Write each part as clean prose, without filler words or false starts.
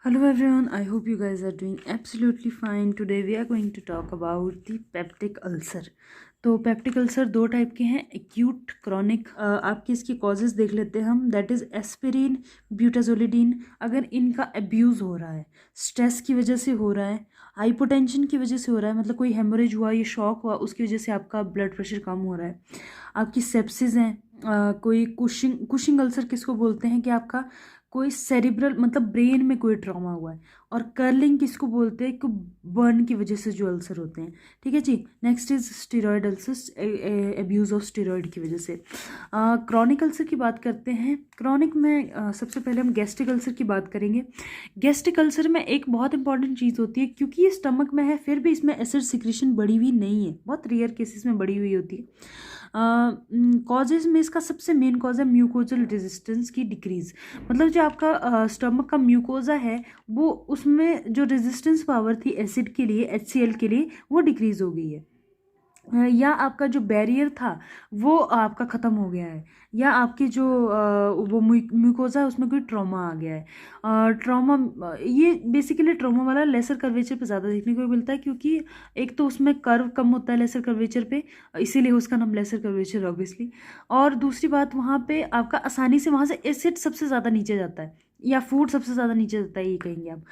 Hello everyone, I hope you guys are doing absolutely fine. Today we are going to talk about the peptic ulcer. तो peptic ulcer दो type के हैं, acute chronic. आपकी इसकी causes देख लेते हैं हम, दैट इज़ एस्पिरिन, ब्यूटाजोलिडीन। अगर इनका अब्यूज़ हो रहा है, स्ट्रेस की वजह से हो रहा है, हाइपोटेंशन की वजह से हो रहा है, मतलब कोई हेमोरेज हुआ, ये शॉक हुआ, उसकी वजह से आपका ब्लड प्रेशर कम हो रहा है, आपकी सेप्सिस हैं, कोई कुशिंग अल्सर किसको बोलते हैं कि आपका कोई सेरिब्रल मतलब ब्रेन में कोई ट्रॉमा हुआ है, और कर्लिंग किसको बोलते हैं कि बर्न की वजह से जो अल्सर होते हैं। ठीक है जी। Next is steroid ulcer, abuse of steroid की वजह से। क्रॉनिक अल्सर की बात करते हैं। क्रॉनिक में सबसे पहले हम गैस्ट्रिक अल्सर की बात करेंगे। गैस्ट्रिक अल्सर में एक बहुत इंपॉर्टेंट चीज़ होती है, क्योंकि ये स्टमक में है फिर भी इसमें एसिड सिक्रीशन बढ़ी हुई नहीं है, बहुत रेयर केसेस में बढ़ी हुई होती है। कॉजेज में इसका सबसे मेन कॉज है म्यूकोजल रेजिस्टेंस की डिक्रीज, मतलब जो आपका स्टमक का म्यूकोजा है वो उसमें जो रेजिस्टेंस पावर थी एसिड के लिए, HCl के लिए, वो डिक्रीज हो गई है। या आपका जो बैरियर था वो आपका ख़त्म हो गया है, या आपकी जो वो म्यूकोजा है उसमें कोई ट्रॉमा आ गया है। ट्रॉमा, ये बेसिकली ट्रॉमा वाला लेसर कर्वेचर पे ज़्यादा देखने को मिलता है, क्योंकि एक तो उसमें कर्व कम होता है लेसर कर्वेचर पे, इसीलिए उसका नाम लेसर कर्वेचर ऑब्वियसली। और दूसरी बात, वहाँ पे आपका आसानी से वहाँ से एसिड सबसे ज़्यादा नीचे जाता है, या फूड सबसे ज़्यादा नीचे जाता है, ये कहेंगे आप।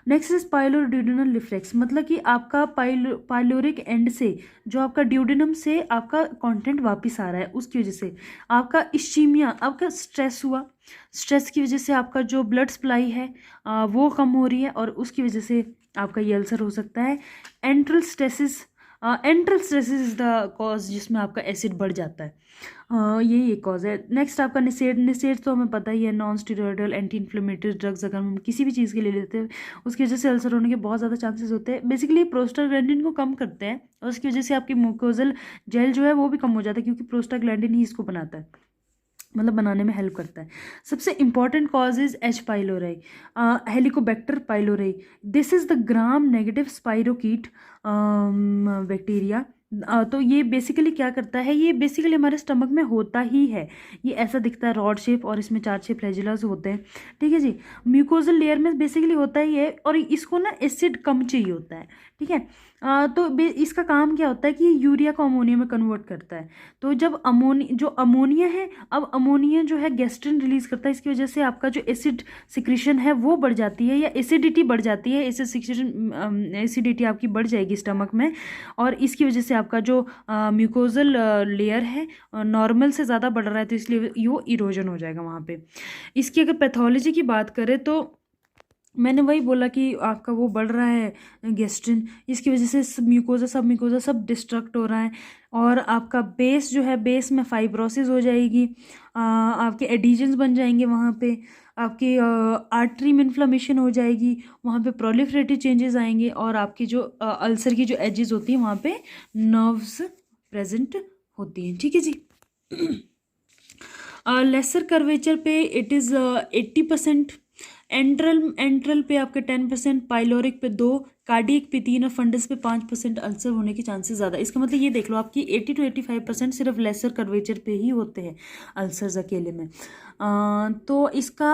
नेक्स्ट इज पाइलोड्यूडिनल रिफ्लेक्स, मतलब कि आपका पाइलोरिक एंड से जो आपका ड्यूडिनम से आपका कंटेंट वापस आ रहा है, उसकी वजह से आपका इश्चीमिया, आपका स्ट्रेस हुआ, स्ट्रेस की वजह से आपका जो ब्लड सप्लाई है वो कम हो रही है, और उसकी वजह से आपका ये अल्सर हो सकता है। Enteral stresses, enteral stresses is the cause जिसमें आपका एसिड बढ़ जाता है। यही एक कॉज है। नेक्स्ट आपका निसेड। निसेड तो हमें पता ही है, non steroidal anti inflammatory drugs अगर हम किसी भी चीज़ के लिए लेते हैं उसकी वजह से अल्सर होने के बहुत ज़्यादा चांसेस होते हैं। बेसिकली प्रोस्टाग्लैंडिन को कम करते हैं, और उसकी वजह से आपकी म्यूकोजल जेल जो है वो भी कम हो जाता है, क्योंकि प्रोस्टाग्लैंडिन ही इसको बनाता है, मतलब बनाने में हेल्प करता है। सबसे important cause is H. Pylori, helicobacter pylori. This is the gram negative spirochete bacteria. तो ये बेसिकली क्या करता है, ये बेसिकली हमारे स्टमक में होता ही है, ये ऐसा दिखता है रॉड शेप, और इसमें 4-6 फ्लैजिलास होते हैं। ठीक है जी। म्यूकोजल लेयर में बेसिकली होता ही है, और इसको ना एसिड कम चाहिए होता है। ठीक है। तो इसका काम क्या होता है कि ये यूरिया को अमोनिया में कन्वर्ट करता है। तो जब अमोनिया है, अब अमोनिया जो है गैस्ट्रिन रिलीज करता है, इसकी वजह से आपका जो एसिड सिक्रीशन है वो बढ़ जाती है, या एसिडिटी बढ़ जाती है। एसिड सिक्रीशन, एसिडिटी आपकी बढ़ जाएगी स्टमक में, और इसकी वजह से आपका जो म्यूकोजल लेयर है नॉर्मल से ज़्यादा बढ़ रहा है, तो इसलिए यो इरोजन हो जाएगा वहाँ पे। इसकी अगर पैथोलॉजी की बात करें तो मैंने वही बोला कि आपका वो बढ़ रहा है गैस्ट्रिन, इसकी वजह से सब म्यूकोजा सब डिस्ट्रक्ट हो रहा है, और आपका बेस जो है, बेस में फाइब्रोसिस हो जाएगी, आपके एडिजन्स बन जाएंगे वहाँ पे, आपकी आर्टरी में इन्फ्लेमेशन हो जाएगी, वहाँ पे प्रोलिफरेटिव चेंजेस आएंगे, और आपकी जो अल्सर की जो एजेस होती हैं वहाँ पे नर्व्स प्रेजेंट होती हैं। ठीक है जी। लेसर कर्वेचर पे इट इज़ 80%, एंट्रल पे आपके 10%, पाइलोरिक पे 2, कार्डियक पे 3, और फंडस पे 5% अल्सर होने के चांसेस ज़्यादा। इसका मतलब ये देख लो, आपकी 80 to 85% सिर्फ लेसर कर्वेचर पे ही होते हैं अल्सर्स अकेले में। तो इसका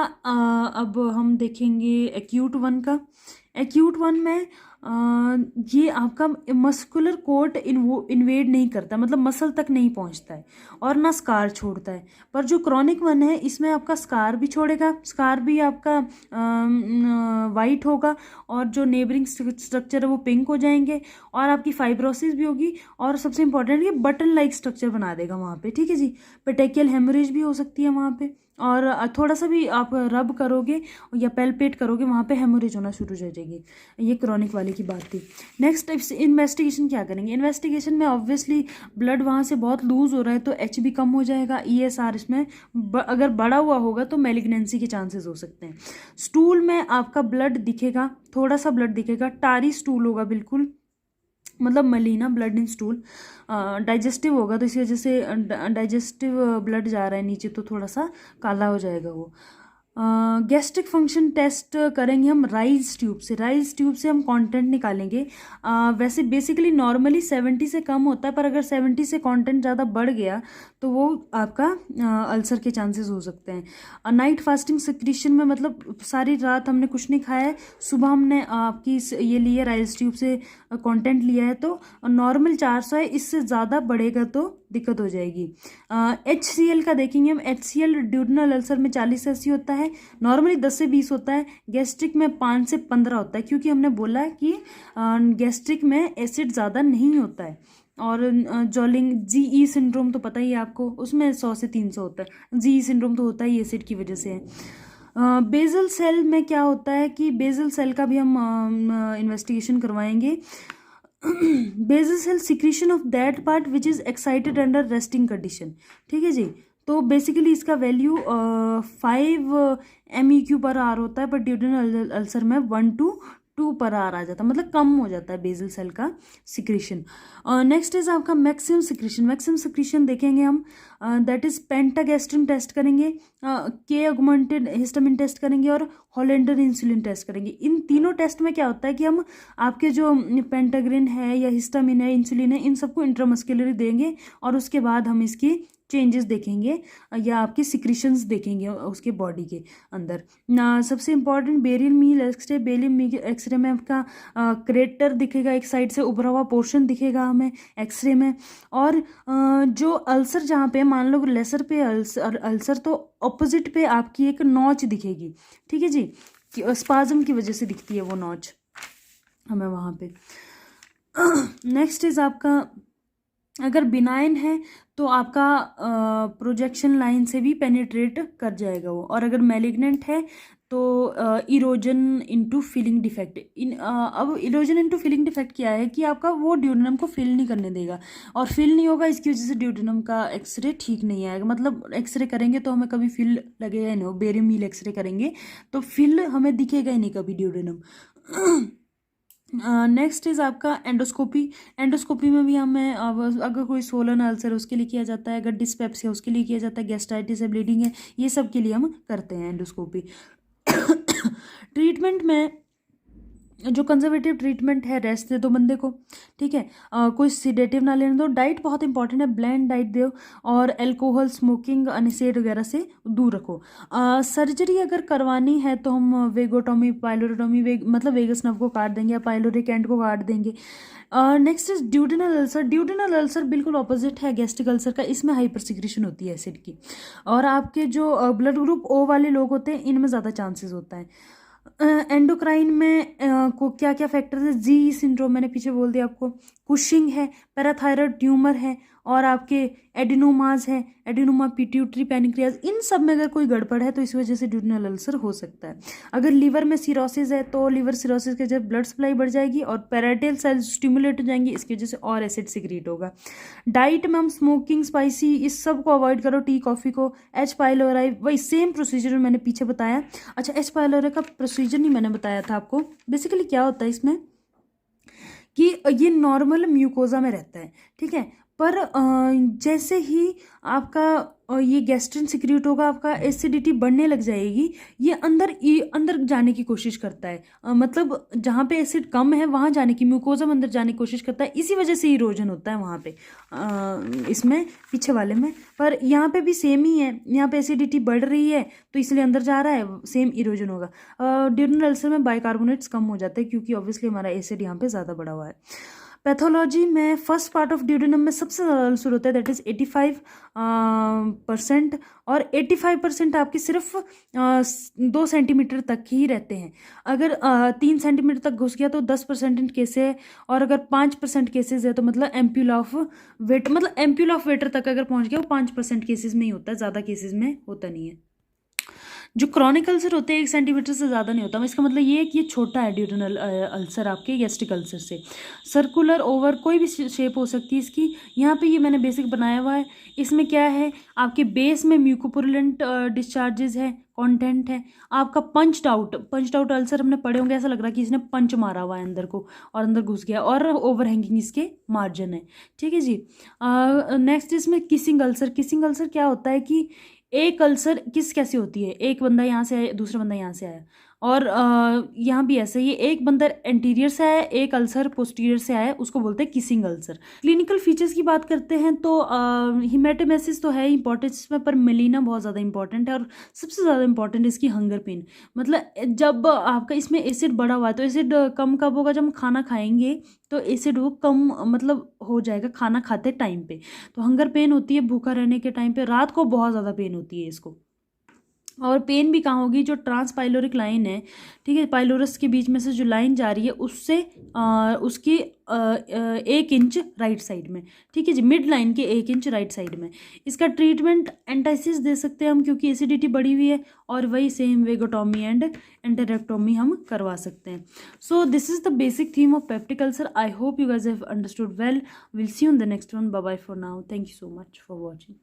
अब हम देखेंगे एक्यूट वन का। एक्यूट वन में ये आपका मस्कुलर कोट इन्वेड नहीं करता, मतलब मसल तक नहीं पहुंचता है, और ना स्कार छोड़ता है। पर जो क्रॉनिक वन है इसमें आपका स्कार भी छोड़ेगा, स्कार भी आपका वाइट होगा, और जो नेबरिंग स्ट्रक्चर है वो पिंक हो जाएंगे, और आपकी फाइब्रोसिस भी होगी, और सबसे इंपॉर्टेंट ये बटन लाइक स्ट्रक्चर बना देगा वहाँ पे। ठीक है जी। पेटेकियल हेमोरेज भी हो सकती है वहाँ पे, और थोड़ा सा भी आप रब करोगे या पेल्पेट करोगे वहाँ पे हेमोरेज होना शुरू हो जाएगी। ये क्रॉनिक वाले की बात थी। नेक्स्ट इन्वेस्टिगेशन क्या करेंगे। इन्वेस्टिगेशन में ऑब्वियसली ब्लड वहाँ से बहुत लूज हो रहा है, तो H भी कम हो जाएगा। ESR इसमें अगर बढ़ा हुआ होगा तो मैलिग्नेंसी के चांसेस हो सकते हैं। स्टूल में आपका ब्लड दिखेगा, थोड़ा सा ब्लड दिखेगा, टारी स्टूल होगा बिल्कुल, मतलब मलीना ब्लड इन स्टूल। डाइजेस्टिव होगा, तो इसी वजह से डाइजेस्टिव ब्लड जा रहा है नीचे, तो थोड़ा सा काला हो जाएगा वो। गैस्ट्रिक फंक्शन टेस्ट करेंगे हम राइज ट्यूब से। राइज ट्यूब से हम कंटेंट निकालेंगे। वैसे बेसिकली नॉर्मली 70 से कम होता है, पर अगर 70 से कंटेंट ज़्यादा बढ़ गया तो वो आपका अल्सर के चांसेस हो सकते हैं। नाइट फास्टिंग सिक्रीशन में मतलब सारी रात हमने कुछ नहीं खाया है, सुबह हमने आपकी ये लिया राइस ट्यूब से कंटेंट लिया है, तो नॉर्मल 400 है, इससे ज़्यादा बढ़ेगा तो दिक्कत हो जाएगी। HCl का देखेंगे हम। HCl ड्यूरनल अल्सर में 40 से 80 होता है, नॉर्मली 10 से 20 होता है, गैस्ट्रिक में 5 से 15 होता है, क्योंकि हमने बोला कि गैस्ट्रिक में एसिड ज़्यादा नहीं होता है। और जॉलिंग GE सिंड्रोम तो पता ही है आपको, उसमें 100 से 300 होता है। GE सिंड्रोम तो होता ही एसिड की वजह से है। बेजल सेल में क्या होता है कि बेजल सेल का भी हम इन्वेस्टिगेशन करवाएंगे। Basal cell secretion of that part which is excited under resting condition. ठीक है जी। तो बेसिकली इसका वैल्यू 5 MEQ पर आर होता है, पर ड्यूडेनल अल्सर में 1 to 2 पर आर आ जाता है, मतलब कम हो जाता है बेजल सेल का सिक्रीशन। नेक्स्ट इज आपका मैक्सिमम सिक्रीशन। मैक्सिमम सिक्रीशन देखेंगे हम, दैट इज पेंटागेस्टिन टेस्ट करेंगे, के ऑगमेंटेड हिस्टामिन टेस्ट करेंगे और हॉलेंडर इंसुलिन टेस्ट करेंगे। इन तीनों टेस्ट में क्या होता है कि हम आपके जो पेंटाग्रिन है या हिस्टामिन है, इंसुलिन है, इन सबको इंट्रामस्कुलरी देंगे और उसके बाद हम इसकी चेंजेस देखेंगे या आपके सिक्रीशंस देखेंगे उसके बॉडी के अंदर ना। सबसे इंपॉर्टेंट बेरियल मील एक्सरे। बेरियल मील एक्सरे में आपका क्रेटर दिखेगा, एक साइड से उभरा हुआ पोर्शन दिखेगा हमें एक्सरे में। और जो अल्सर जहाँ पे मान लो लेसर पे अल्सर तो ऑपोजिट पे आपकी एक नॉच दिखेगी। ठीक है जी, स्पाज्म की वजह से दिखती है वो नॉच हमें वहाँ पे। नेक्स्ट इज आपका, अगर बिनाइन है तो आपका प्रोजेक्शन लाइन से भी पेनिट्रेट कर जाएगा वो, और अगर मैलिग्नेंट है तो इरोजन इनटू फिलिंग डिफेक्ट। अब इरोजन इनटू फिलिंग डिफेक्ट क्या है कि आपका वो ड्यूडेनम को फिल नहीं करने देगा, और फिल नहीं होगा इसकी वजह से ड्यूडेनम का एक्सरे ठीक नहीं आएगा। मतलब एक्सरे करेंगे तो हमें कभी फिल लगेगा ही नहीं, बेरियल मील एक्सरे करेंगे तो फिल हमें दिखेगा ही नहीं कभी ड्यूडेनम। नेक्स्ट इज आपका एंडोस्कोपी। एंडोस्कोपी में भी हमें अगर कोई सोलन अल्सर है उसके लिए किया जाता है, अगर डिस्पेप्सिया उसके लिए किया जाता है, गैस्ट्राइटिस है, ब्लीडिंग है, ये सब के लिए हम करते हैं एंडोस्कोपी। ट्रीटमेंट में जो कंजर्वेटिव ट्रीटमेंट है, रेस्ट दे दो बंदे को। ठीक है, कोई सिडेटिव ना लेने दो। डाइट बहुत इंपॉर्टेंट है, ब्लेंड डाइट दो, और अल्कोहल, स्मोकिंग, अनिसेड वगैरह से दूर रखो। सर्जरी अगर करवानी है तो हम वेगोटोमी, पाइलोरोटोमी, मतलब वेगस नर्व को काट देंगे या पाइलोरिक एंड को काट देंगे। Next is duodenal ulcer. Duodenal ulcer बिल्कुल ऑपोजिट है गैस्ट्रिक अल्सर का, इसमें हाइपर सिक्रीशन होती है एसिड की, और आपके जो ब्लड ग्रुप O वाले लोग होते हैं इनमें ज़्यादा चांसेस होता है। एंडोक्राइन में को क्या क्या फैक्टर्स है? GE सिंड्रोम मैंने पीछे बोल दिया आपको, कुशिंग है, पैराथायरॉयड ट्यूमर है, और आपके एडिनोमाज है, एडिनोमा पिट्यूटरी पैनक्रियाज। इन सब में अगर कोई गड़बड़ है तो इस वजह से ड्यूडेनल अल्सर हो सकता है। अगर लीवर में सिरोसिस है तो लिवर सिरोसिस के जब ब्लड सप्लाई बढ़ जाएगी और पैराइटल सेल्स स्टिमुलेट हो जाएंगी, इसकी वजह से और एसिड सिक्रीट होगा। डाइट में हम स्मोकिंग, स्पाइसी, इस सब को अवॉइड करो, टी कॉफ़ी को। H पाइलोराई वही सेम प्रोसीजर मैंने पीछे बताया। अच्छा, H पाइलोराई का प्रोसीजर नहीं मैंने बताया था आपको। बेसिकली क्या होता है इसमें कि ये नॉर्मल म्यूकोजा में रहता है, ठीक है, पर जैसे ही आपका ये गैस्ट्रिन सिक्रीट होगा, आपका एसिडिटी बढ़ने लग जाएगी, ये अंदर जाने की कोशिश करता है। मतलब जहाँ पे एसिड कम है वहाँ जाने की, म्यूकोजा में अंदर जाने की कोशिश करता है, इसी वजह से इरोजन होता है वहाँ पे इसमें पीछे वाले में। पर यहाँ पे भी सेम ही है, यहाँ पे एसिडिटी बढ़ रही है तो इसलिए अंदर जा रहा है, सेम इरोजन होगा। ड्यूडेनल अल्सर में बाइकार्बोनेट्स कम हो जाते हैं क्योंकि ऑब्वियसली हमारा एसिड यहाँ पे ज़्यादा बढ़ा हुआ है। पैथोलॉजी में फर्स्ट पार्ट ऑफ ड्यूडेनम में सबसे ज़्यादा अल्सर होता है, दैट इज़ 85%, और 85% आपके सिर्फ 2 सेंटीमीटर तक ही रहते हैं। अगर 3 सेंटीमीटर तक घुस गया तो 10% केस है, और अगर 5% केसेस है तो मतलब एम्प्यूल ऑफ वेट, मतलब एम्प्यूल ऑफ वेटर तक अगर पहुंच गया वो 5% केसेस में ही होता है, ज़्यादा केसेस में होता नहीं है। जो क्रॉनिक अल्सर होते हैं 1 सेंटीमीटर से ज़्यादा नहीं होता, इसका मतलब ये है कि ये छोटा है ड्यूडेनल अल्सर आपके गैस्ट्रिक अल्सर से। सर्कुलर, ओवर, कोई भी शेप हो सकती है इसकी। यहाँ पे ये मैंने बेसिक बनाया हुआ है। इसमें क्या है, आपके बेस में म्यूकोपुरुलेंट डिस्चार्जेस है, कंटेंट है। आपका पंच आउट अल्सर हमने पढ़े होंगे, ऐसा लग रहा है कि इसने पंच मारा हुआ है अंदर को और अंदर घुस गया, और ओवरहैंगिंग इसके मार्जिन है, ठीक है जी। नेक्स्ट इसमें किसिंग अल्सर। किसिंग अल्सर क्या होता है कि एक अल्सर किस कैसे होती है, एक बंदा यहाँ से आया, दूसरा बंदा यहाँ से आया, और यहाँ भी ऐसा ही है, एक बंदर एंटीरियर से आया, एक अल्सर पोस्टीरियर से आया, उसको बोलते हैं किसिंग अल्सर। क्लिनिकल फीचर्स की बात करते हैं तो हिमेटेमेसिस तो है इंपॉर्टेंट इसमें, पर मेलिना बहुत ज़्यादा इंपॉर्टेंट है, और सबसे ज़्यादा इंपॉर्टेंट इसकी हंगर पेन। मतलब जब आपका इसमें एसिड बढ़ा हुआ है तो एसिड कम कब होगा, जब हम खाना खाएंगे तो एसिड वो कम मतलब हो जाएगा खाना खाते टाइम पे। तो हंगर पेन होती है भूखा रहने के टाइम पे, रात को बहुत ज़्यादा पेन होती है इसको। और पेन भी कहाँ होगी, जो ट्रांसपाइलोरिक लाइन है, ठीक है, पाइलोरस के बीच में से जो लाइन जा रही है उससे उसकी 1 इंच राइट साइड में, ठीक है जी, मिड लाइन के 1 इंच राइट साइड में। इसका ट्रीटमेंट एंटाइसिस दे सकते हैं हम, क्योंकि एसिडिटी बढ़ी हुई है, और वही सेम वेगोटॉमी एंड एंटेरेक्टोमी हम करवा सकते हैं। So this is the basic theme of peptic ulcer. I hope you guys have understood well. Will see you in the next one. Bye bye for now. Thank you so much for watching.